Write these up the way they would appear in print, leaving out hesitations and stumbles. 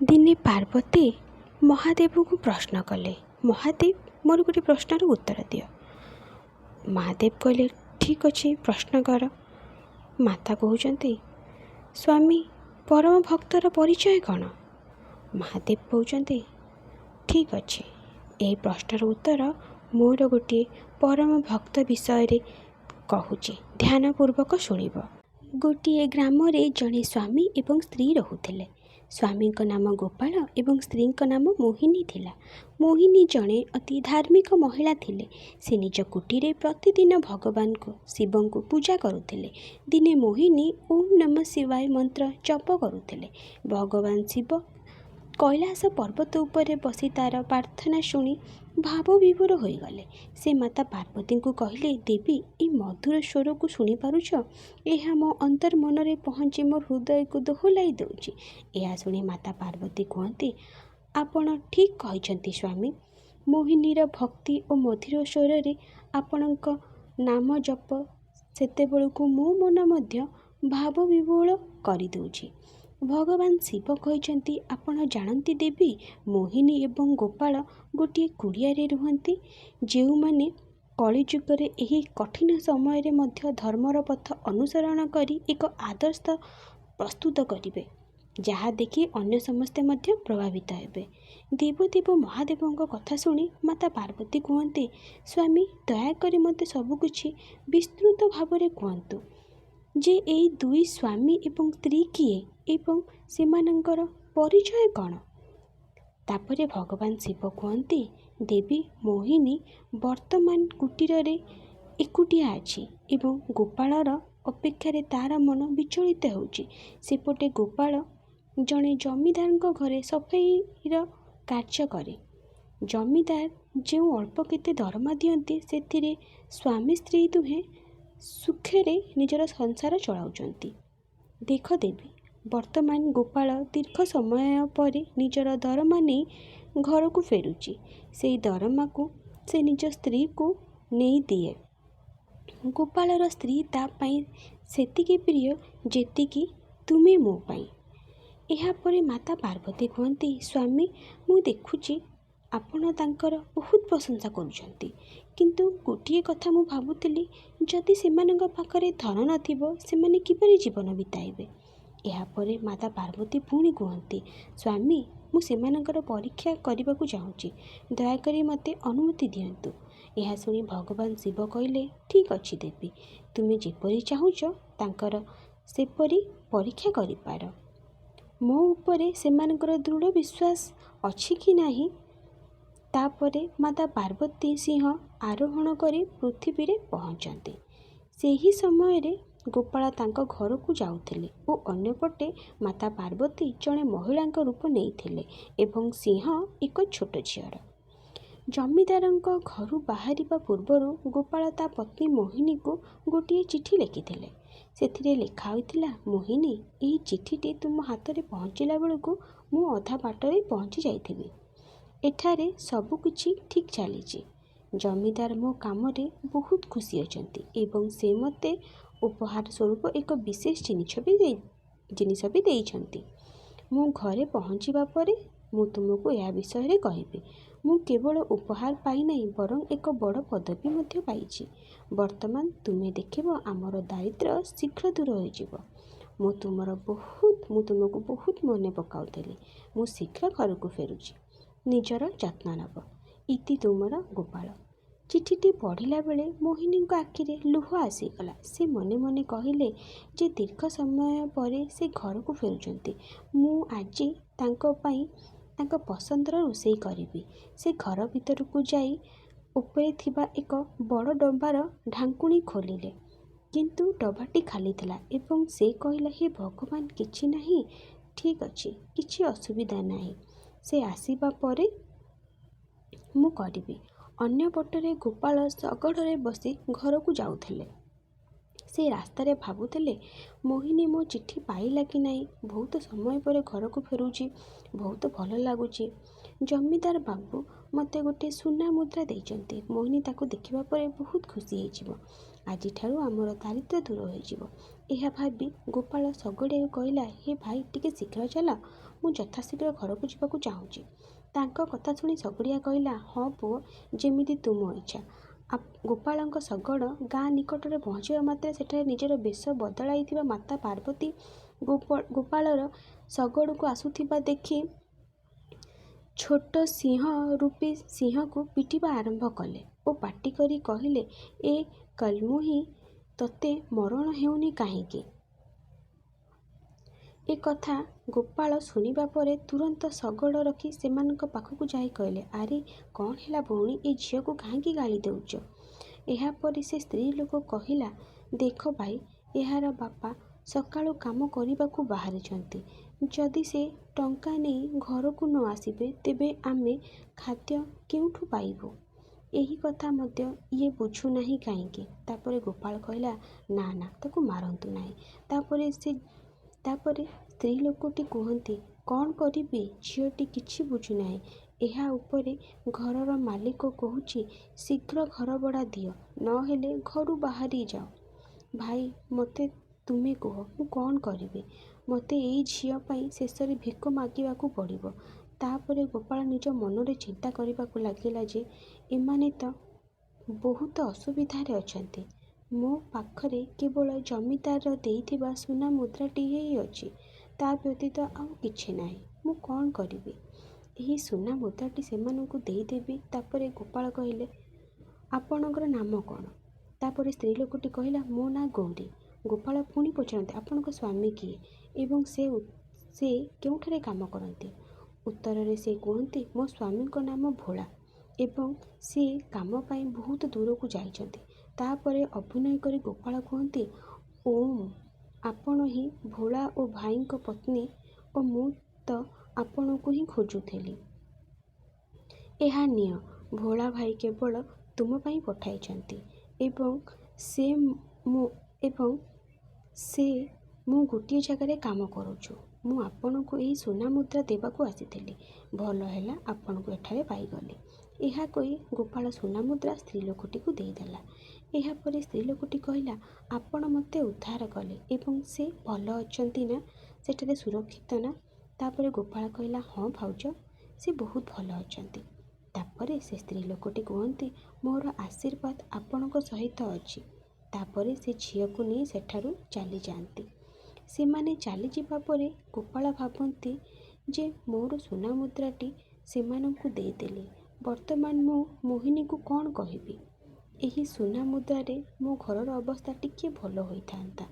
ଦିନେ ପାର୍ବତୀ ମହାଦେବଙ୍କୁ ପ୍ରଶ୍ନ କଲେ, ମହାଦେବ ମୋର ଗୋଟେ ପ୍ରଶ୍ନର ଉତ୍ତର ଦିଅ। ମହାଦେବ କହିଲେ, ଠିକ୍ ଅଛି, ପ୍ରଶ୍ନ କର। ମାତା କହୁଛନ୍ତି, ସ୍ୱାମୀ ପରମ ଭକ୍ତର ପରିଚୟ କ'ଣ? ମହାଦେବ କହୁଛନ୍ତି, ଠିକ୍ ଅଛି, ଏହି ପ୍ରଶ୍ନର ଉତ୍ତର ମୋର ଗୋଟିଏ ପରମ ଭକ୍ତ ବିଷୟରେ କହୁଛି, ଧ୍ୟାନପୂର୍ବକ ଶୁଣିବ। ଗୋଟିଏ ଗ୍ରାମରେ ଜଣେ ସ୍ୱାମୀ ଏବଂ ସ୍ତ୍ରୀ ରହୁଥିଲେ। ସ୍ୱାମୀଙ୍କ ନାମ ଗୋପାଳ ଏବଂ ସ୍ତ୍ରୀଙ୍କ ନାମ ମୋହିନୀ ଥିଲା। ମୋହିନୀ ଜଣେ ଅତି ଧାର୍ମିକ ମହିଳା ଥିଲେ। ସେ ନିଜ କୁଟୀରେ ପ୍ରତିଦିନ ଭଗବାନ ଶିବଙ୍କୁ ପୂଜା କରୁଥିଲେ। ଦିନେ ମୋହିନୀ ଓଁ ନମଃ ଶିବାୟ ମନ୍ତ୍ର ଜପ କରୁଥିଲେ। ଭଗବାନ ଶିବ କୈଳାସ ପର୍ବତ ଉପରେ ବସି ତାର ପ୍ରାର୍ଥନା ଶୁଣି ଭାବବିଭୋର ହୋଇଗଲେ। ସେ ମାତା ପାର୍ବତୀଙ୍କୁ କହିଲେ, ଦେବୀ, ଏ ମଧୁର ସ୍ୱରକୁ ଶୁଣିପାରୁଛ? ଏହା ମୋ ଅନ୍ତର୍ମନରେ ପହଞ୍ଚି ମୋ ହୃଦୟକୁ ଦୋହଲାଇ ଦେଉଛି। ଏହା ଶୁଣି ମାତା ପାର୍ବତୀ କୁହନ୍ତି, ଆପଣ ଠିକ୍ କହିଛନ୍ତି ସ୍ୱାମୀ। ମୋହିନୀର ଭକ୍ତି ଓ ମଧୁର ସ୍ୱରରେ ଆପଣଙ୍କ ନାମ ଜପ ସେତେବେଳକୁ ମୋ ମନ ମଧ୍ୟ ଭାବବିହ୍ୱଳ କରିଦେଉଛି। ଭଗବାନ ଶିବ କହିଛନ୍ତି, ଆପଣ ଜାଣନ୍ତି ଦେବୀ, ମୋହିନୀ ଏବଂ ଗୋପାଳ ଗୋଟିଏ କୁଡ଼ିଆରେ ରୁହନ୍ତି, ଯେଉଁମାନେ କଳିଯୁଗରେ ଏହି କଠିନ ସମୟରେ ମଧ୍ୟ ଧର୍ମର ପଥ ଅନୁସରଣ କରି ଏକ ଆଦର୍ଶ ପ୍ରସ୍ତୁତ କରିବେ, ଯାହା ଦେଖି ଅନ୍ୟ ସମସ୍ତେ ମଧ୍ୟ ପ୍ରଭାବିତ ହେବେ। ଦେବଦେବ ମହାଦେବଙ୍କ କଥା ଶୁଣି ମାତା ପାର୍ବତୀ କୁହନ୍ତି, ସ୍ୱାମୀ, ଦୟାକରି ମୋତେ ସବୁକିଛି ବିସ୍ତୃତ ଭାବରେ କୁହନ୍ତୁ ଯେ ଏହି ଦୁଇ ସ୍ୱାମୀ ଏବଂ ସ୍ତ୍ରୀ କିଏ ଏବଂ ସେମାନଙ୍କର ପରିଚୟ କ'ଣ? ତାପରେ ଭଗବାନ ଶିବ କୁହନ୍ତି, ଦେବୀ, ମୋହିନୀ ବର୍ତ୍ତମାନ କୁଟୀରରେ ଏକୁଟିଆ ଅଛି ଏବଂ ଗୋପାଳର ଅପେକ୍ଷାରେ ତାର ମନ ବିଚଳିତ ହେଉଛି। ସେପଟେ ଗୋପାଳ ଜଣେ ଜମିଦାରଙ୍କ ଘରେ ସଫେଇର କାର୍ଯ୍ୟ କରେ। ଜମିଦାର ଯେଉଁ ଅଳ୍ପ କେତେ ଦରମା ଦିଅନ୍ତି, ସେଥିରେ ସ୍ୱାମୀ ସ୍ତ୍ରୀ ଦୁହେଁ ସୁଖରେ ନିଜର ସଂସାର ଚଳାଉଛନ୍ତି। ଦେଖ ଦେବୀ, ବର୍ତ୍ତମାନ ଗୋପାଳ ଦୀର୍ଘ ସମୟ ପରେ ନିଜର ଦରମା ନେଇ ଘରକୁ ଫେରୁଛି। ସେହି ଦରମାକୁ ସେ ନିଜ ସ୍ତ୍ରୀକୁ ନେଇ ଦିଏ। ଗୋପାଳର ସ୍ତ୍ରୀ ତା ପାଇଁ ସେତିକି ପ୍ରିୟ ଯେତିକି ତୁମେ ମୋ ପାଇଁ। ଏହାପରେ ମାତା ପାର୍ବତୀ କୁହନ୍ତି, ସ୍ୱାମୀ, ମୁଁ ଦେଖୁଛି ଆପଣ ତାଙ୍କର ବହୁତ ପ୍ରଶଂସା କରୁଛନ୍ତି, କିନ୍ତୁ ଗୋଟିଏ କଥା ମୁଁ ଭାବୁଥିଲି, ଯଦି ସେମାନଙ୍କ ପାଖରେ ଧନ ନଥିବ, ସେମାନେ କିପରି ଜୀବନ ବିତାଇବେ? ଏହାପରେ ମାତା ପାର୍ବତୀ ପୁଣି କୁହନ୍ତି, ସ୍ୱାମୀ, ମୁଁ ସେମାନଙ୍କର ପରୀକ୍ଷା କରିବାକୁ ଚାହୁଁଛି, ଦୟାକରି ମୋତେ ଅନୁମତି ଦିଅନ୍ତୁ। ଏହା ଶୁଣି ଭଗବାନ ଶିବ କହିଲେ, ଠିକ୍ ଅଛି ଦେବୀ, ତୁମେ ଯେପରି ଚାହୁଁଛ ତାଙ୍କର ସେପରି ପରୀକ୍ଷା କରିପାର। ମୋ ଉପରେ ସେମାନଙ୍କର ଦୃଢ଼ ବିଶ୍ୱାସ ଅଛି କି ନାହିଁ? ତାପରେ ମାତା ପାର୍ବତୀ ସିଂହ ଆରୋହଣ କରି ପୃଥିବୀରେ ପହଞ୍ଚନ୍ତି। ସେହି ସମୟରେ ଗୋପାଳ ତାଙ୍କ ଘରକୁ ଯାଉଥିଲେ ଓ ଅନ୍ୟପଟେ ମାତା ପାର୍ବତୀ ଜଣେ ମହିଳାଙ୍କ ରୂପ ନେଇଥିଲେ ଏବଂ ସିଂହ ଏକ ଛୋଟ ଝିଅର। ଜମିଦାରଙ୍କ ଘରୁ ବାହାରିବା ପୂର୍ବରୁ ଗୋପାଳ ତା ପତ୍ନୀ ମୋହିନୀକୁ ଗୋଟିଏ ଚିଠି ଲେଖିଥିଲେ। ସେଥିରେ ଲେଖା ହୋଇଥିଲା, ମୋହିନୀ, ଏହି ଚିଠିଟି ତୁମ ହାତରେ ପହଞ୍ଚିଲା ବେଳକୁ ମୁଁ ଅଧା ବାଟରେ ପହଞ୍ଚି ଯାଇଥିବି। ଏଠାରେ ସବୁକିଛି ଠିକ୍ ଚାଲିଛି। ଜମିଦାର ମୋ କାମରେ ବହୁତ ଖୁସି ଅଛନ୍ତି ଏବଂ ସେ ମୋତେ ଉପହାର ସ୍ୱରୂପ ଏକ ବିଶେଷ ଜିନିଷ ବି ଦେଇଛନ୍ତି। ମୁଁ ଘରେ ପହଞ୍ଚିବା ପରେ ମୁଁ ତୁମକୁ ଏହା ବିଷୟରେ କହିବି। ମୁଁ କେବଳ ଉପହାର ପାଇନାହିଁ, ବରଂ ଏକ ବଡ଼ ପଦବୀ ମଧ୍ୟ ପାଇଛି। ବର୍ତ୍ତମାନ ତୁମେ ଦେଖିବ ଆମର ଦାରିଦ୍ର୍ୟ ଶୀଘ୍ର ଦୂର ହୋଇଯିବ। ମୁଁ ତୁମକୁ ବହୁତ ମନେ ପକାଉଥିଲି। ମୁଁ ଶୀଘ୍ର ଘରକୁ ଫେରୁଛି। ନିଜର ଯତ୍ନ ନେବ। ଇତି ତୁମର ଗୋପାଳ। ଚିଠିଟି ପଢ଼ିଲା ବେଳେ ମୋହିନୀଙ୍କ ଆଖିରେ ଲୁହ ଆସିଗଲା। ସେ ମନେ ମନେ କହିଲେ ଯେ ଦୀର୍ଘ ସମୟ ପରେ ସେ ଘରକୁ ଫେରୁଛନ୍ତି। ମୁଁ ଆଜି ତାଙ୍କ ପାଇଁ ତାଙ୍କ ପସନ୍ଦର ରୋଷେଇ କରିବି। ସେ ଘର ଭିତରକୁ ଯାଇ ଉପରେ ଥିବା ଏକ ବଡ଼ ଡବାର ଢାଙ୍କୁଣୀ ଖୋଲିଲେ, କିନ୍ତୁ ଡବାଟି ଖାଲି ଥିଲା ଏବଂ ସେ କହିଲା, ହେ ଭଗବାନ, କିଛି ନାହିଁ, ଠିକ୍ ଅଛି, କିଛି ଅସୁବିଧା ନାହିଁ, ସେ ଆସିବା ପରେ ମୁଁ କରିବି। ଅନ୍ୟପଟରେ ଗୋପାଳ ଶଗଡ଼ରେ ବସି ଘରକୁ ଯାଉଥିଲେ। ସେ ରାସ୍ତାରେ ଭାବୁଥିଲେ, ମୋହିନୀ ମୋ ଚିଠି ପାଇଲା କି ନାହିଁ। ବହୁତ ସମୟ ପରେ ଘରକୁ ଫେରୁଛି, ବହୁତ ଭଲ ଲାଗୁଛି। ଜମିଦାର ବାବୁ ମୋତେ ଗୋଟିଏ ସୁନା ମୁଦ୍ରା ଦେଇଛନ୍ତି। ମୋହିନୀ ତାକୁ ଦେଖିବା ପରେ ବହୁତ ଖୁସି ହେଇଯିବ। ଆଜିଠାରୁ ଆମର ଦାରିଦ୍ର୍ୟ ଦୂର ହୋଇଯିବ। ଏହା ଭାବି ଗୋପାଳ ଶଗଡ଼ିଆକୁ କହିଲା, ହେ ଭାଇ, ଟିକେ ଶୀଘ୍ର ଚାଲ, ମୁଁ ଯଥାଶୀଘ୍ର ଘରକୁ ଯିବାକୁ ଚାହୁଁଛି। ତାଙ୍କ କଥା ଶୁଣି ଶଗଡ଼ିଆ କହିଲା, ହଁ ପୁଅ, ଯେମିତି ତୁମ ଇଚ୍ଛା। ଗୋପାଳଙ୍କ ଶଗଡ଼ ଗାଁ ନିକଟରେ ପହଞ୍ଚିବା ମାତ୍ରେ ସେଠାରେ ନିଜର ବେଶ ବଦଳାଇଥିବା ମାତା ପାର୍ବତୀ ଗୋପାଳର ଶଗଡ଼କୁ ଆସୁଥିବା ଦେଖି ଛୋଟ ସିଂହ ରୂପୀ ସିଂହକୁ ପିଟିବା ଆରମ୍ଭ କଲେ ଓ ପାଟି କରି କହିଲେ, ଏ କଲ୍ମୁହିଁ, ତୋତେ ମରଣ ହେଉନି କାହିଁକି? ଏ କଥା ଗୋପାଳ ଶୁଣିବା ପରେ ତୁରନ୍ତ ଶଗଡ଼ ରଖି ସେମାନଙ୍କ ପାଖକୁ ଯାଇ କହିଲେ, ଆରେ କ'ଣ ହେଲା ଭଉଣୀ, ଏ ଝିଅକୁ କାହିଁକି ଗାଳି ଦେଉଛ? ଏହାପରେ ସେ ସ୍ତ୍ରୀ ଲୋକ କହିଲା, ଦେଖ ଭାଇ, ଏହାର ବାପା ସକାଳୁ କାମ କରିବାକୁ ବାହାରିଛନ୍ତି। ଯଦି ସେ ଟଙ୍କା ନେଇ ଘରକୁ ନ ଆସିବେ ତେବେ ଆମେ ଖାଦ୍ୟ କେଉଁଠୁ ପାଇବୁ? ଏହି କଥା ମଧ୍ୟ ଇଏ ବୁଝୁନାହିଁ କାହିଁକି? ତାପରେ ଗୋପାଳ କହିଲା, ନା ନା, ତାକୁ ମାରନ୍ତୁ ନାହିଁ। ତାପରେ ସ୍ତ୍ରୀ ଲୋକଟି କୁହନ୍ତି, କ'ଣ କରିବି, ଝିଅଟି କିଛି ବୁଝୁନାହିଁ। ଏହା ଉପରେ ଘରର ମାଲିକ କହୁଛି, ଶୀଘ୍ର ଘର ଭଡ଼ା ଦିଅ, ନହେଲେ ଘରୁ ବାହାରି ଯାଅ। ଭାଇ, ମୋତେ ତୁମେ କୁହ, ମୁଁ କ'ଣ କରିବି? ମୋତେ ଏଇ ଝିଅ ପାଇଁ ଶେଷରେ ଭିକ ମାଗିବାକୁ ପଡ଼ିବ। ତାପରେ ଗୋପାଳ ନିଜ ମନରେ ଚିନ୍ତା କରିବାକୁ ଲାଗିଲା ଯେ ଏମାନେ ତ ବହୁତ ଅସୁବିଧାରେ ଅଛନ୍ତି। ମୋ ପାଖରେ କେବଳ ଜମିଦାର ଦେଇଥିବା ସୁନା ମୁଦ୍ରାଟିଏ ହିଁ ଅଛି। ତା ବ୍ୟତୀତ ଆଉ କିଛି ନାହିଁ। ମୁଁ କ'ଣ କରିବି? ଏହି ସୁନା ମୁଦ୍ରାଟି ସେମାନଙ୍କୁ ଦେଇଦେବି। ତାପରେ ଗୋପାଳ କହିଲେ, ଆପଣଙ୍କର ନାମ କ'ଣ? ତାପରେ ସ୍ତ୍ରୀ ଲୋକଟି କହିଲା, ମୋ ନାଁ ଗୌରୀ। ଗୋପାଳ ପୁଣି ପଚାରନ୍ତି, ଆପଣଙ୍କ ସ୍ୱାମୀ କିଏ ଏବଂ ସେ କେଉଁଠାରେ କାମ କରନ୍ତି? ଉତ୍ତରରେ ସେ କୁହନ୍ତି, ମୋ ସ୍ୱାମୀଙ୍କ ନାମ ଭୋଳା ଏବଂ ସେ କାମ ପାଇଁ ବହୁତ ଦୂରକୁ ଯାଇଛନ୍ତି। ତାପରେ ଅଭିନୟ କରି ଗୋପାଳ କୁହନ୍ତି, ଓଃ, ଆପଣ ହିଁ ଭୋଳା ଓ ଭାଇଙ୍କ ପତ୍ନୀ ଓ ମୁଁ ତ ଆପଣଙ୍କୁ ହିଁ ଖୋଜୁଥିଲି। ଏହା ନିଅ, ଭୋଳା ଭାଇ କେବଳ ତୁମ ପାଇଁ ପଠାଇଛନ୍ତି ଏବଂ ମୁଁ ଗୋଟିଏ ଜାଗାରେ କାମ କରୁଛୁ। ମୁଁ ଆପଣଙ୍କୁ ଏହି ସୁନା ମୁଦ୍ରା ଦେବାକୁ ଆସିଥିଲି। ଭଲ ହେଲା, ଆପଣଙ୍କୁ ଏଠାରେ ପାଇଗଲି। ଏହା କହି ଗୋପାଳ ସୁନା ମୁଦ୍ରା ସ୍ତ୍ରୀ ଲୋକଟିକୁ ଦେଇଦେଲା। ଏହାପରେ ସ୍ତ୍ରୀ ଲୋକଟି କହିଲା, ଆପଣ ମୋତେ ଉଦ୍ଧାର କଲେ ଏବଂ ସେ ଭଲ ଅଛନ୍ତି ନା? ସେଠାରେ ସୁରକ୍ଷିତ ନା? ତାପରେ ଗୋପାଳ କହିଲା, ହଁ ଭାଉଜ, ସେ ବହୁତ ଭଲ ଅଛନ୍ତି। ତାପରେ ସେ ସ୍ତ୍ରୀ ଲୋକଟି କୁହନ୍ତି, ମୋର ଆଶୀର୍ବାଦ ଆପଣଙ୍କ ସହିତ ଅଛି। ତାପରେ ସେ ଝିଅକୁ ନେଇ ସେଠାରୁ ଚାଲିଯାଆନ୍ତି। ସେମାନେ ଚାଲିଯିବା ପରେ ଗୋପାଳ ଭାବନ୍ତି ଯେ ମୋର ସୁନା ମୁଦ୍ରାଟି ସେମାନଙ୍କୁ ଦେଇଦେଲି। ବର୍ତ୍ତମାନ ମୁଁ ମୋହିନୀକୁ କ'ଣ କହିବି? ଏହି ସୁନା ମୁଦ୍ରାରେ ମୋ ଘରର ଅବସ୍ଥା ଟିକିଏ ଭଲ ହୋଇଥାନ୍ତା।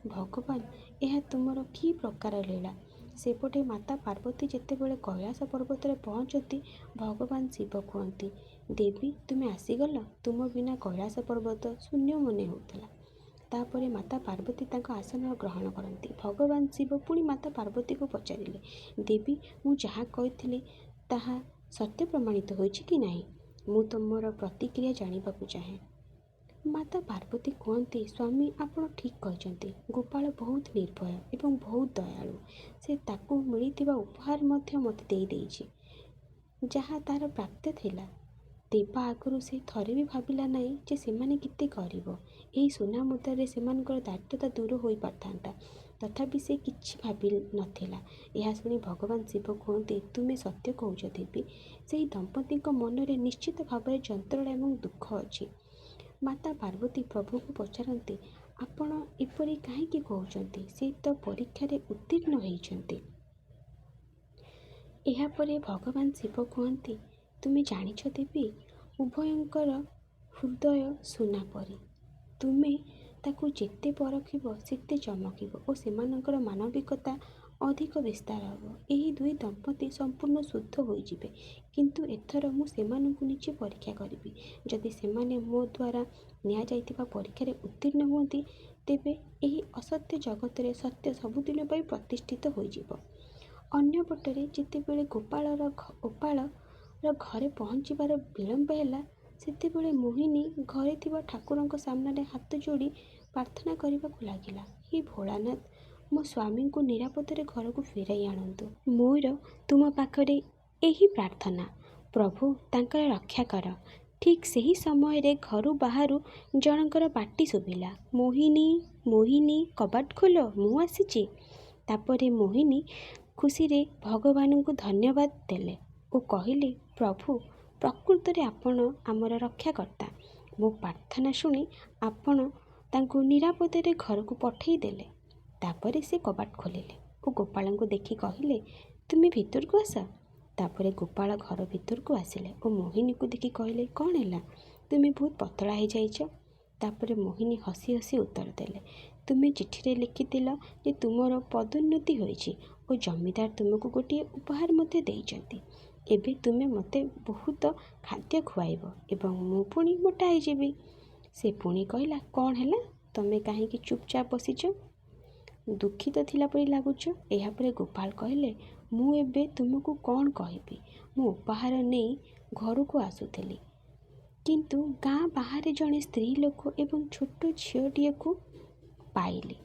ଭଗବାନ, ଏହା ତୁମର କି ପ୍ରକାର ଲୀଳା? ସେପଟେ ମାତା ପାର୍ବତୀ ଯେତେବେଳେ କୈଳାସ ପର୍ବତରେ ପହଞ୍ଚନ୍ତି, ଭଗବାନ ଶିବ କୁହନ୍ତି, ଦେବୀ, ତୁମେ ଆସିଗଲ? ତୁମ ବିନା କୈଳାସ ପର୍ବତ ଶୂନ୍ୟ ମନେ ହେଉଥିଲା। ତାପରେ ମାତା ପାର୍ବତୀ ତାଙ୍କ ଆସନ ଗ୍ରହଣ କରନ୍ତି। ଭଗବାନ ଶିବ ପୁଣି ମାତା ପାର୍ବତୀକୁ ପଚାରିଲେ, ଦେବୀ, ମୁଁ ଯାହା କହିଥିଲି ତାହା ସତ୍ୟ ପ୍ରମାଣିତ ହୋଇଛି କି ନାହିଁ? ମୁଁ ତୁମର ପ୍ରତିକ୍ରିୟା ଜାଣିବାକୁ ଚାହେଁ। ମାତା ପାର୍ବତୀ କୁହନ୍ତି, ସ୍ୱାମୀ, ଆପଣ ଠିକ୍ କହିଛନ୍ତି। ଗୋପାଳ ବହୁତ ନିର୍ଭୟ ଏବଂ ବହୁତ ଦୟାଳୁ। ସେ ତାକୁ ମିଳିଥିବା ଉପହାର ମଧ୍ୟ ମୋତେ ଦେଇଦେଇଛି, ଯାହା ତାର ପ୍ରାପ୍ୟ ଥିଲା। ଦେବା ଆଗରୁ ସେ ଥରେ ବି ଭାବିଲା ନାହିଁ ଯେ ସେମାନେ କେତେ ଗରିବ। ଏହି ସୁନା ମୁଦ୍ରାରେ ସେମାନଙ୍କର ଦାରିଦ୍ର୍ୟତା ଦୂର ହୋଇପାରିଥାନ୍ତା, ତଥାପି ସେ କିଛି ଭାବି ନଥିଲା। ଏହା ଶୁଣି ଭଗବାନ ଶିବ କୁହନ୍ତି, ତୁମେ ସତ୍ୟ କହୁଛ ଦେବୀ। ସେହି ଦମ୍ପତିଙ୍କ ମନରେ ନିଶ୍ଚିତ ଭାବରେ ଯନ୍ତ୍ରଣା ଏବଂ ଦୁଃଖ ଅଛି। ମାତା ପାର୍ବତୀ ପ୍ରଭୁଙ୍କୁ ପଚାରନ୍ତି, ଆପଣ ଏପରି କାହିଁକି କହୁଛନ୍ତି? ସେ ତ ପରୀକ୍ଷାରେ ଉତ୍ତୀର୍ଣ୍ଣ ହୋଇଛନ୍ତି। ଏହାପରେ ଭଗବାନ ଶିବ କୁହନ୍ତି, ତୁମେ ଜାଣିଛ ଦେବୀ, ଉଭୟଙ୍କର ହୃଦୟ ସୁନା ପରି। ତୁମେ ତାକୁ ଯେତେ ପରଖିବ ସେତେ ଚମକିବ ଓ ସେମାନଙ୍କର ମାନବିକତା ଅଧିକ ବିସ୍ତାର ହେବ। ଏହି ଦୁଇ ଦମ୍ପତି ସମ୍ପୂର୍ଣ୍ଣ ଶୁଦ୍ଧ ହୋଇଯିବେ। କିନ୍ତୁ ଏଥର ମୁଁ ସେମାନଙ୍କୁ ନିଜେ ପରୀକ୍ଷା କରିବି। ଯଦି ସେମାନେ ମୋ ଦ୍ୱାରା ନିଆଯାଇଥିବା ପରୀକ୍ଷାରେ ଉତ୍ତୀର୍ଣ୍ଣ ହୁଅନ୍ତି, ତେବେ ଏହି ଅସତ୍ୟ ଜଗତରେ ସତ୍ୟ ସବୁଦିନ ପାଇଁ ପ୍ରତିଷ୍ଠିତ ହୋଇଯିବ। ଅନ୍ୟପଟରେ ଯେତେବେଳେ ଗୋପାଳର ଘରେ ପହଞ୍ଚିବାର ବିଳମ୍ବ ହେଲା, ସେତେବେଳେ ମୋହିନୀ ଘରେ ଥିବା ଠାକୁରଙ୍କ ସାମ୍ନାରେ ହାତ ଯୋଡ଼ି ପ୍ରାର୍ଥନା କରିବାକୁ ଲାଗିଲା, ହେ ଭୋଳାନାଥ, ମୋ ସ୍ୱାମୀଙ୍କୁ ନିରାପଦରେ ଘରକୁ ଫେରାଇ ଆଣନ୍ତୁ। ମୋର ତୁମ ପାଖରେ ଏହି ପ୍ରାର୍ଥନା, ପ୍ରଭୁ ତାଙ୍କର ରକ୍ଷା କର। ଠିକ୍ ସେହି ସମୟରେ ଘରୁ ବାହାରୁ ଜଣଙ୍କର ପାଟି ଶୁଭିଲା, ମୋହିନୀ, ମୋହିନୀ, କବାଟ ଖୋଲ, ମୁଁ ଆସିଛି। ତାପରେ ମୋହିନୀ ଖୁସିରେ ଭଗବାନଙ୍କୁ ଧନ୍ୟବାଦ ଦେଲେ ଓ କହିଲେ, ପ୍ରଭୁ, ପ୍ରକୃତରେ ଆପଣ ଆମର ରକ୍ଷାକର୍ତ୍ତା। ମୋ ପ୍ରାର୍ଥନା ଶୁଣି ଆପଣ ତାଙ୍କୁ ନିରାପଦରେ ଘରକୁ ପଠାଇ ଦେଲେ। ତାପରେ ସେ କବାଟ ଖୋଲିଲେ ଓ ଗୋପାଳଙ୍କୁ ଦେଖି କହିଲେ, ତୁମେ ଭିତରକୁ ଆସ। ତାପରେ ଗୋପାଳ ଘର ଭିତରକୁ ଆସିଲେ ଓ ମୋହିନୀକୁ ଦେଖି କହିଲେ, କ'ଣ ହେଲା, ତୁମେ ବହୁତ ପତଳା ହେଇଯାଇଛ। ତାପରେ ମୋହିନୀ ହସି ହସି ଉତ୍ତର ଦେଲେ, ତୁମେ ଚିଠିରେ ଲେଖିଥିଲ ଯେ ତୁମର ପଦୋନ୍ନତି ହୋଇଛି ଓ ଜମିଦାର ତୁମକୁ ଗୋଟିଏ ଉପହାର ମଧ୍ୟ ଦେଇଛନ୍ତି। ଏବେ ତୁମେ ମୋତେ ବହୁତ ଖାଦ୍ୟ ଖୁଆଇବ ଏବଂ ମୁଁ ପୁଣି ମୋଟା ହେଇଯିବି। ସେ ପୁଣି କହିଲା, କ'ଣ ହେଲା, ତମେ କାହିଁକି ଚୁପଚାପ ବସିଛ? ଦୁଃଖିତ ଥିଲା ପରି ଲାଗୁଛ। ଏହାପରେ ଗୋପାଳ କହିଲେ, ମୁଁ ଏବେ ତୁମକୁ କ'ଣ କହିବି। ମୁଁ ଉପହାର ନେଇ ଘରକୁ ଆସୁଥିଲି, କିନ୍ତୁ ଗାଁ ବାହାରେ ଜଣେ ସ୍ତ୍ରୀ ଲୋକ ଏବଂ ଛୋଟ ଝିଅଟିଏକୁ ପାଇଲି।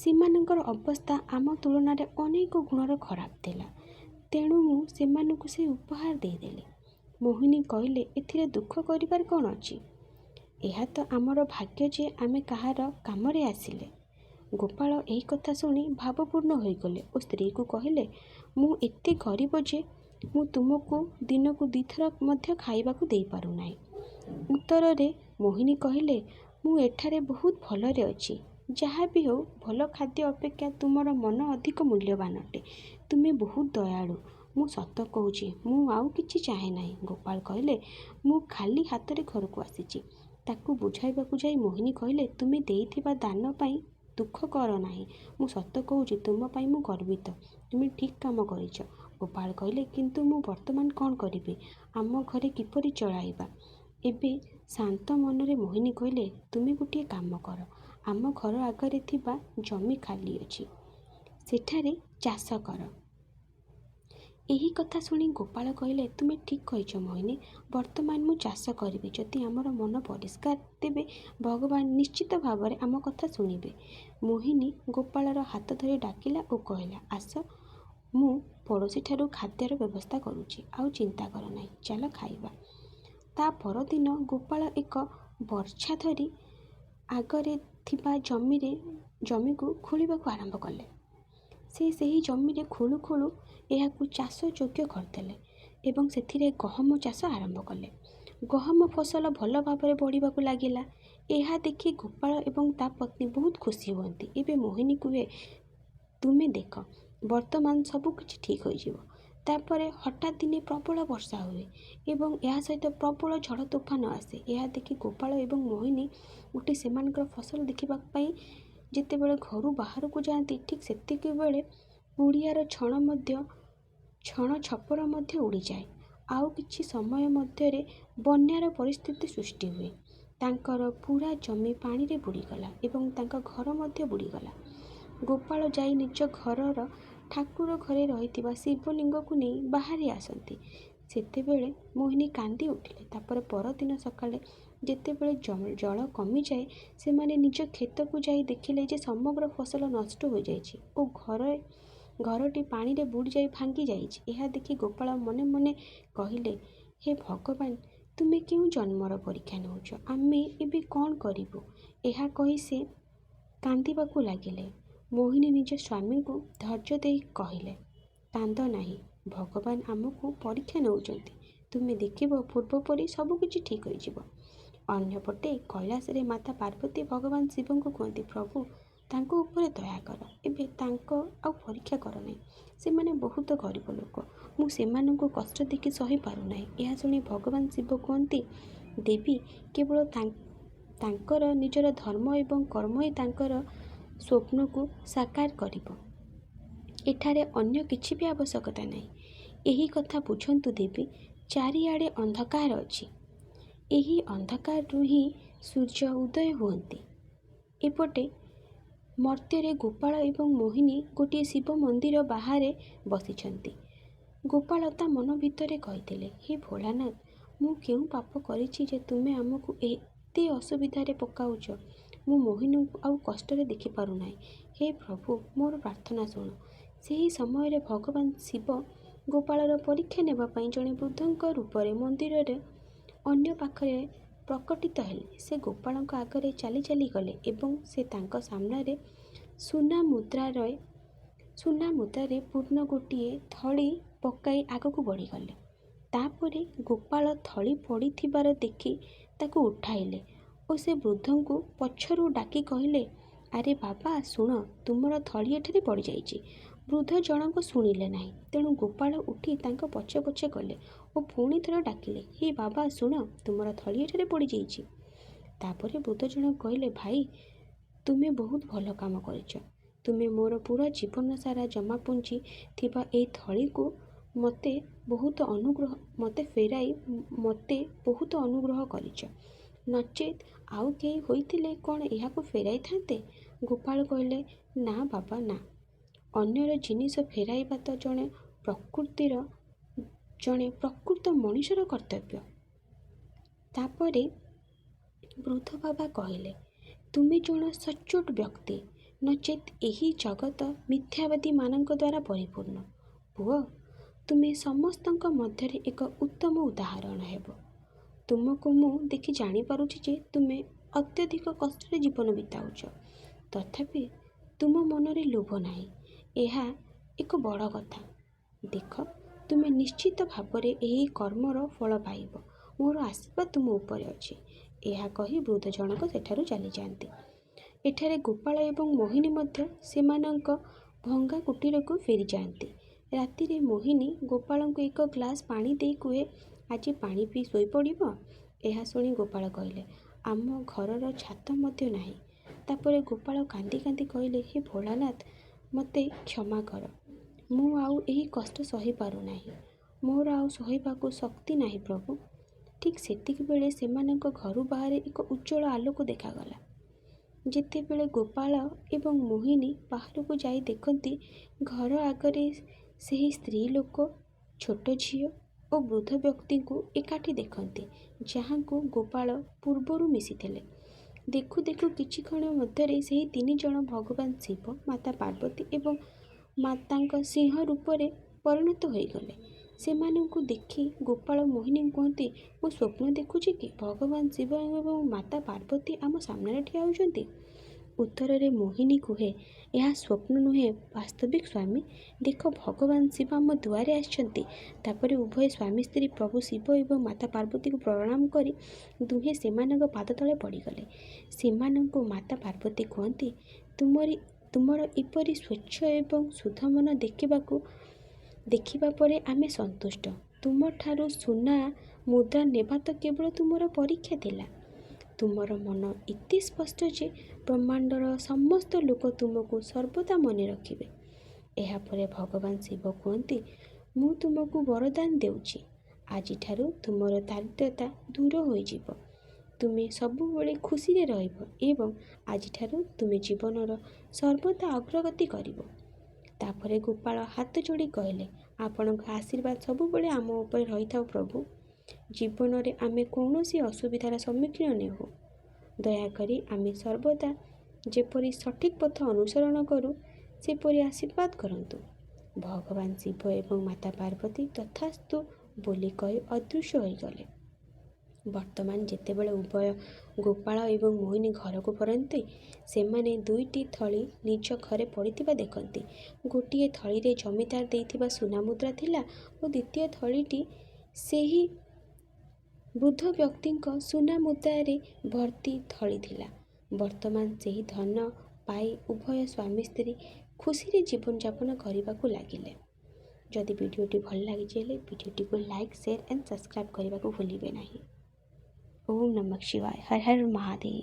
ସେମାନଙ୍କର ଅବସ୍ଥା ଆମ ତୁଳନାରେ ଅନେକ ଗୁଣର ଖରାପ ଥିଲା, ତେଣୁ ମୁଁ ସେମାନଙ୍କୁ ସେ ଉପହାର ଦେଇଦେଲି। ମୋହିନୀ କହିଲେ, ଏଥିରେ ଦୁଃଖ କରିବାର କ'ଣ ଅଛି? ଏହା ତ ଆମର ଭାଗ୍ୟ ଯେ ଆମେ କାହାର କାମରେ ଆସିଲେ। ଗୋପାଳ ଏହି କଥା ଶୁଣି ଭାବପୂର୍ଣ୍ଣ ହୋଇଗଲେ ଓ ସ୍ତ୍ରୀକୁ କହିଲେ, ମୁଁ ଏତେ ଗରିବ ଯେ ମୁଁ ତୁମକୁ ଦିନକୁ 2 ଥର ମଧ୍ୟ ଖାଇବାକୁ ଦେଇପାରୁନାହିଁ। ଉତ୍ତରରେ ମୋହିନୀ କହିଲେ, ମୁଁ ଏଠାରେ ବହୁତ ଭଲରେ ଅଛି। ଯାହା ବି ହେଉ, ଭଲ ଖାଦ୍ୟ ଅପେକ୍ଷା ତୁମର ମନ ଅଧିକ ମୂଲ୍ୟବାନ ଅଟେ। ତୁମେ ବହୁତ ଦୟାଳୁ। ମୁଁ ସତ କହୁଛି, ମୁଁ ଆଉ କିଛି ଚାହେଁ ନାହିଁ। ଗୋପାଳ କହିଲେ, ମୁଁ ଖାଲି ହାତରେ ଘରକୁ ଆସିଛି। ତାକୁ ବୁଝାଇବାକୁ ଯାଇ ମୋହିନୀ କହିଲେ, ତୁମେ ଦେଇଥିବା ଦାନ ପାଇଁ ଦୁଃଖ କର ନାହିଁ। ମୁଁ ସତ କହୁଛି, ତୁମ ପାଇଁ ମୁଁ ଗର୍ବିତ। ତୁମେ ଠିକ୍ କାମ କରିଛ। ଗୋପାଳ କହିଲେ, କିନ୍ତୁ ମୁଁ ବର୍ତ୍ତମାନ କ'ଣ କରିବି? ଆମ ଘରେ କିପରି ଚଳାଇବା? ଏବେ ଶାନ୍ତ ମନରେ ମୋହିନୀ କହିଲେ, ତୁମେ ଗୋଟିଏ କାମ କର। ଆମ ଘର ଆଗରେ ଥିବା ଜମି ଖାଲି ଅଛି, ସେଠାରେ ଚାଷ କର। ଏହି କଥା ଶୁଣି ଗୋପାଳ କହିଲେ, ତୁମେ ଠିକ୍ କହିଛ ମୋହିନୀ। ବର୍ତ୍ତମାନ ମୁଁ ଚାଷ କରିବି। ଯଦି ଆମର ମନ ପରିଷ୍କାର, ତେବେ ଭଗବାନ ନିଶ୍ଚିତ ଭାବରେ ଆମ କଥା ଶୁଣିବେ। ମୋହିନୀ ଗୋପାଳର ହାତ ଧରି ଡାକିଲା ଓ କହିଲା, ଆସ, ମୁଁ ପଡ଼ୋଶୀଠାରୁ ଖାଦ୍ୟର ବ୍ୟବସ୍ଥା କରୁଛି। ଆଉ ଚିନ୍ତା କର ନାହିଁ, ଚାଲ ଖାଇବା। ତା ପରଦିନ ଗୋପାଳ ଏକ ବର୍ଚ୍ଛା ଧରି ଆଗରେ ଥିବା ଜମିକୁ ଖୋଳିବାକୁ ଆରମ୍ଭ କଲେ। ସେ ସେହି ଜମିରେ ଖୋଳୁ ଖୋଳୁ ଏହାକୁ ଚାଷ ଯୋଗ୍ୟ କରିଦେଲେ ଏବଂ ସେଥିରେ ଗହମ ଚାଷ ଆରମ୍ଭ କଲେ। ଗହମ ଫସଲ ଭଲ ଭାବରେ ବଢ଼ିବାକୁ ଲାଗିଲା। ଏହା ଦେଖି ଗୋପାଳ ଏବଂ ତା ପତ୍ନୀ ବହୁତ ଖୁସି ହୁଅନ୍ତି। ଏବେ ମୋହିନୀ କୁହେ, ତୁମେ ଦେଖ, ବର୍ତ୍ତମାନ ସବୁ କିଛି ଠିକ୍ ହୋଇଯିବ। ତାପରେ ହଠାତ୍ ଦିନେ ପ୍ରବଳ ବର୍ଷା ହୁଏ ଏବଂ ଏହା ସହିତ ପ୍ରବଳ ଝଡ଼ ତୋଫାନ ଆସେ। ଏହା ଦେଖି ଗୋପାଳ ଏବଂ ମୋହିନୀ ଗୋଟିଏ ସେମାନଙ୍କର ଫସଲ ଦେଖିବା ପାଇଁ ଯେତେବେଳେ ଘରୁ ବାହାରକୁ ଯାଆନ୍ତି, ଠିକ୍ ସେତିକିବେଳେ କୁଡ଼ିଆର ଛଣ ଛପର ମଧ୍ୟ ଉଡ଼ିଯାଏ। ଆଉ କିଛି ସମୟ ମଧ୍ୟରେ ବନ୍ୟାର ପରିସ୍ଥିତି ସୃଷ୍ଟି ହୁଏ। ତାଙ୍କର ପୁରା ଜମି ପାଣିରେ ବୁଡ଼ିଗଲା ଏବଂ ତାଙ୍କ ଘର ମଧ୍ୟ ବୁଡ଼ିଗଲା। ଗୋପାଳ ଯାଇ ନିଜ ଘରର ଠାକୁର ଘରେ ରହିଥିବା ଶିବଲିଙ୍ଗକୁ ନେଇ ବାହାରି ଆସନ୍ତି। ସେତେବେଳେ ମୋହିନୀ କାନ୍ଦି ଉଠିଲେ। ତାପରେ ପରଦିନ ସକାଳେ ଯେତେବେଳେ ଜଳ କମିଯାଏ, ସେମାନେ ନିଜ କ୍ଷେତକୁ ଯାଇ ଦେଖିଲେ ଯେ ସମଗ୍ର ଫସଲ ନଷ୍ଟ ହୋଇଯାଇଛି ଓ ଘରଟି ପାଣିରେ ବୁଡ଼ିଯାଇ ଭାଙ୍ଗି ଯାଇଛି। ଏହା ଦେଖି ଗୋପାଳ ମନେ ମନେ କହିଲେ, ହେ ଭଗବାନ, ତୁମେ କେଉଁ ଜନ୍ମର ପରୀକ୍ଷା ନେଉଛ? ଆମେ ଏବେ କ'ଣ କରିବୁ? ଏହା କହି ସେ କାନ୍ଦିବାକୁ ଲାଗିଲେ। ମୋହିନୀ ନିଜ ସ୍ୱାମୀଙ୍କୁ ଧୈର୍ଯ୍ୟ ଦେଇ କହିଲେ, କାନ୍ଦ ନାହିଁ, ଭଗବାନ ଆମକୁ ପରୀକ୍ଷା ନେଉଛନ୍ତି। ତୁମେ ଦେଖିବ, ପୂର୍ବ ପରି ସବୁକିଛି ଠିକ୍ ହୋଇଯିବ। ଅନ୍ୟପଟେ କୈଳାସରେ ମାତା ପାର୍ବତୀ ଭଗବାନ ଶିବଙ୍କୁ କୁହନ୍ତି, ପ୍ରଭୁ, ତାଙ୍କ ଉପରେ ଦୟା କର। ଏବେ ତାଙ୍କ ଆଉ ପରୀକ୍ଷା କର ନାହିଁ। ସେମାନେ ବହୁତ ଗରିବ ଲୋକ। ମୁଁ ସେମାନଙ୍କୁ କଷ୍ଟ ଦେଖି ସହିପାରୁନାହିଁ। ଏହା ଶୁଣି ଭଗବାନ ଶିବ କୁହନ୍ତି, ଦେବୀ, କେବଳ ତାଙ୍କର ନିଜର ଧର୍ମ ଏବଂ କର୍ମ ହିଁ ତାଙ୍କର ସ୍ୱପ୍ନକୁ ସାକାର କରିବ। ଏଠାରେ ଅନ୍ୟ କିଛି ବି ଆବଶ୍ୟକତା ନାହିଁ। ଏହି କଥା ବୁଝନ୍ତୁ ଦେବୀ, ଚାରିଆଡ଼େ ଅନ୍ଧକାର ଅଛି। ଏହି ଅନ୍ଧକାରରୁ ହିଁ ସୂର୍ଯ୍ୟ ଉଦୟ ହୁଅନ୍ତି। ଏପଟେ ମର୍ତ୍ତ୍ୟରେ ଗୋପାଳ ଏବଂ ମୋହିନୀ ଗୋଟିଏ ଶିବ ମନ୍ଦିର ବାହାରେ ବସିଛନ୍ତି। ଗୋପାଳ ତା ମନ ଭିତରେ କହିଥିଲେ, ହେ ଭୋଳାନାଥ, ମୁଁ କେଉଁ ପାପ କରିଛି ଯେ ତୁମେ ଆମକୁ ଏତେ ଅସୁବିଧାରେ ପକାଉଛ? ମୁଁ ମୋହିନୀକୁ ଆଉ କଷ୍ଟରେ ଦେଖିପାରୁନାହିଁ। ହେ ପ୍ରଭୁ, ମୋର ପ୍ରାର୍ଥନା ଶୁଣ। ସେହି ସମୟରେ ଭଗବାନ ଶିବ ଗୋପାଳର ପରୀକ୍ଷା ନେବା ପାଇଁ ଜଣେ ବୃଦ୍ଧଙ୍କ ରୂପରେ ମନ୍ଦିରରେ ଅନ୍ୟ ପାଖରେ ପ୍ରକଟିତ ହେଲେ। ସେ ଗୋପାଳଙ୍କ ଆଗରେ ଚାଲି ଚାଲି ଗଲେ ଏବଂ ସେ ତାଙ୍କ ସାମ୍ନାରେ ସୁନା ମୁଦ୍ରାରେ ପୂର୍ଣ୍ଣ ଗୋଟିଏ ଥଳି ପକାଇ ଆଗକୁ ବଢ଼ିଗଲେ। ତାପରେ ଗୋପାଳ ଥଳି ପଡ଼ିଥିବାର ଦେଖି ତାକୁ ଉଠାଇଲେ ଓ ସେ ବୃଦ୍ଧଙ୍କୁ ପଛରୁ ଡାକି କହିଲେ, ଆରେ ବାବା ଶୁଣ, ତୁମର ଥଳି ଏଠାରେ ପଡ଼ିଯାଇଛି। ବୃଦ୍ଧ ଜଣକ ଶୁଣିଲେ ନାହିଁ। ତେଣୁ ଗୋପାଳ ଉଠି ତାଙ୍କ ପଛେ ପଛେ ଗଲେ ଓ ପୁଣି ଥରେ ଡାକିଲେ, ହେ ବାବା ଶୁଣ, ତୁମର ଥଳି ଏଠାରେ ପଡ଼ିଯାଇଛି। ତାପରେ ବୃଦ୍ଧ ଜଣକ କହିଲେ, ଭାଇ ତୁମେ ବହୁତ ଭଲ କାମ କରିଛ। ତୁମେ ମୋର ପୁରା ଜୀବନ ସାରା ଜମାପୁଞ୍ଜି ଥିବା ଏହି ଥଳିକୁ ମୋତେ ଫେରାଇ ମୋତେ ବହୁତ ଅନୁଗ୍ରହ କରିଛ। ନଚେତ୍ ଆଉ କେହି ହୋଇଥିଲେ କ'ଣ ଏହାକୁ ଫେରାଇଥାନ୍ତେ? ଗୋପାଳ କହିଲେ, ନା ବାବା ନା, ଅନ୍ୟର ଜିନିଷ ଫେରାଇବା ତ ଜଣେ ପ୍ରକୃତ ମଣିଷର କର୍ତ୍ତବ୍ୟ। ତାପରେ ବୃଦ୍ଧ ବାବା କହିଲେ, ତୁମେ ଜଣେ ସଚ୍ଚୋଟ ବ୍ୟକ୍ତି, ନଚେତ୍ ଏହି ଜଗତ ମିଥ୍ୟାବାଦୀମାନଙ୍କ ଦ୍ୱାରା ପରିପୂର୍ଣ୍ଣ। ପୁଅ, ତୁମେ ସମସ୍ତଙ୍କ ମଧ୍ୟରେ ଏକ ଉତ୍ତମ ଉଦାହରଣ ହେବ। ତୁମକୁ ମୁଁ ଦେଖି ଜାଣିପାରୁଛି ଯେ ତୁମେ ଅତ୍ୟଧିକ କଷ୍ଟରେ ଜୀବନ ବିତାଉଛ। ତଥାପି ତୁମ ମନରେ ଲୋଭ ନାହିଁ। ଏହା ଏକ ବଡ଼ କଥା। ଦେଖ, ତୁମେ ନିଶ୍ଚିତ ଭାବରେ ଏହି କର୍ମର ଫଳ ପାଇବ। ମୋର ଆଶୀର୍ବାଦ ତୁମ ଉପରେ ଅଛି। ଏହା କହି ବୃଦ୍ଧ ଜଣକ ସେଠାରୁ ଚାଲିଯାଆନ୍ତି। ଏଠାରେ ଗୋପାଳ ଏବଂ ମୋହିନୀ ମଧ୍ୟ ସେମାନଙ୍କ ଭଙ୍ଗା କୁଟୀରକୁ ଫେରିଯାଆନ୍ତି। ରାତିରେ ମୋହିନୀ ଗୋପାଳଙ୍କୁ ଏକ ଗ୍ଲାସ୍ ପାଣି ଦେଇ କୁହେ, ଆଜି ପାଣି ପିଇ ଶୋଇପଡ଼ିବ। ଏହା ଶୁଣି ଗୋପାଳ କହିଲେ, ଆମ ଘରର ଛାତ ମଧ୍ୟ ନାହିଁ। ତାପରେ ଗୋପାଳ କାନ୍ଦି କାନ୍ଦି କହିଲେ, ହେ ଭୋଳାନାଥ, ମୋତେ କ୍ଷମା କର। ମୁଁ ଆଉ ଏହି କଷ୍ଟ ସହିପାରୁନାହିଁ। ମୋର ଆଉ ସହିବାକୁ ଶକ୍ତି ନାହିଁ ପ୍ରଭୁ। ଠିକ୍ ସେତିକିବେଳେ ସେମାନଙ୍କ ଘରୁ ବାହାରେ ଏକ ଉଜ୍ଜ୍ୱଳ ଆଲୋକ ଦେଖାଗଲା। ଯେତେବେଳେ ଗୋପାଳ ଏବଂ ମୋହିନୀ ବାହାରକୁ ଯାଇ ଦେଖନ୍ତି, ଘର ଆଗରେ ସେହି ସ୍ତ୍ରୀ ଲୋକ, ଛୋଟ ଝିଅ ଓ ବୃଦ୍ଧ ବ୍ୟକ୍ତିଙ୍କୁ ଏକାଠି ଦେଖନ୍ତି, ଯାହାଙ୍କୁ ଗୋପାଳ ପୂର୍ବରୁ ମିଶିଥିଲେ। ଦେଖୁ ଦେଖୁ କିଛି କ୍ଷଣ ମଧ୍ୟରେ ସେହି ତିନି ଜଣ ଭଗବାନ ଶିବ, ମାତା ପାର୍ବତୀ ଏବଂ ତାଙ୍କ ସିଂହ ରୂପରେ ପରିଣତ ହୋଇଗଲେ। ସେମାନଙ୍କୁ ଦେଖି ଗୋପାଳ ମୋହିନୀଙ୍କୁ କୁହନ୍ତି, ମୁଁ ସ୍ୱପ୍ନ ଦେଖୁଛି କି ଭଗବାନ ଶିବ ଏବଂ ମାତା ପାର୍ବତୀ ଆମ ସାମ୍ନାରେ ଠିଆ ହୋଇଛନ୍ତି? ଉତ୍ତରରେ ମୋହିନୀ କୁହେ, ଏହା ସ୍ୱପ୍ନ ନୁହେଁ ବାସ୍ତବିକ ସ୍ୱାମୀ। ଦେଖ, ଭଗବାନ ଶିବ ଆମ ଦୁଆରେ ଆସିଛନ୍ତି। ତାପରେ ଉଭୟ ସ୍ୱାମୀ ସ୍ତ୍ରୀ ପ୍ରଭୁ ଶିବ ଏବଂ ମାତା ପାର୍ବତୀଙ୍କୁ ପ୍ରଣାମ କରି ଦୁହେଁ ସେମାନଙ୍କ ପାଦ ତଳେ ପଡ଼ିଗଲେ। ସେମାନଙ୍କୁ ମାତା ପାର୍ବତୀ କୁହନ୍ତି, ତୁମର ଏପରି ସ୍ୱଚ୍ଛ ଏବଂ ଶୁଦ୍ଧ ମନ ଦେଖିବା ପରେ ଆମେ ସନ୍ତୁଷ୍ଟ। ତୁମଠାରୁ ସୁନା ମୁଦ୍ରା ନେବା ତ କେବଳ ତୁମର ପରୀକ୍ଷା ଥିଲା। ତୁମର ମନ ଏତେ ସ୍ପଷ୍ଟ ଯେ ବ୍ରହ୍ମାଣ୍ଡର ସମସ୍ତ ଲୋକ ତୁମକୁ ସର୍ବଦା ମନେ ରଖିବେ। ଏହାପରେ ଭଗବାନ ଶିବ କୁହନ୍ତି, ମୁଁ ତୁମକୁ ବରଦାନ ଦେଉଛି, ଆଜିଠାରୁ ତୁମର ଦାରିଦ୍ର୍ୟତା ଦୂର ହୋଇଯିବ। ତୁମେ ସବୁବେଳେ ଖୁସିରେ ରହିବ ଏବଂ ଆଜିଠାରୁ ତୁମେ ଜୀବନର ସର୍ବଦା ଅଗ୍ରଗତି କରିବ। ତାପରେ ଗୋପାଳ ହାତ ଯୋଡ଼ି କହିଲେ, ଆପଣଙ୍କ ଆଶୀର୍ବାଦ ସବୁବେଳେ ଆମ ଉପରେ ରହିଥାଉ ପ୍ରଭୁ। ଜୀବନରେ ଆମେ କୌଣସି ଅସୁବିଧାର ସମ୍ମୁଖୀନ ନେହୁ। ଦୟାକରି ଆମେ ସର୍ବଦା ଯେପରି ସଠିକ୍ ପଥ ଅନୁସରଣ କରୁ, ସେପରି ଆଶୀର୍ବାଦ କରନ୍ତୁ। ଭଗବାନ ଶିବ ଏବଂ ମାତା ପାର୍ବତୀ ତଥାସ୍ତୁ ବୋଲି କହି ଅଦୃଶ୍ୟ ହୋଇଗଲେ। ବର୍ତ୍ତମାନ ଯେତେବେଳେ ଉଭୟ ଗୋପାଳ ଏବଂ ମୋହିନୀ ଘରକୁ ଫେରନ୍ତି, ସେମାନେ ଦୁଇଟି ଥଳି ନିଜ ଘରେ ପଡ଼ିଥିବା ଦେଖନ୍ତି। ଗୋଟିଏ ଥଳିରେ ଜମିଦାର ଦେଇଥିବା ସୁନା ମୁଦ୍ରା ଥିଲା ଓ ଦ୍ୱିତୀୟ ଥଳିଟି ସେହି ବୃଦ୍ଧ ବ୍ୟକ୍ତିଙ୍କ ସୁନା ମୁଦ୍ରାରେ ଭର୍ତ୍ତି ଥଳି ଥିଲା। ବର୍ତ୍ତମାନ ସେହି ଧନ ପାଇ ଉଭୟ ସ୍ୱାମୀ ସ୍ତ୍ରୀ ଖୁସିରେ ଜୀବନଯାପନ କରିବାକୁ ଲାଗିଲେ। ଯଦି ଭିଡ଼ିଓଟି ଭଲ ଲାଗିଛି ହେଲେ ଭିଡ଼ିଓଟିକୁ ଲାଇକ୍, ସେୟାର ଆଣ୍ଡ ସବସ୍କ୍ରାଇବ୍ କରିବାକୁ ଭୁଲିବେ ନାହିଁ। ଓମ୍ ନମଃ ଶିବାୟ। ହର ହର ମହାଦେବ।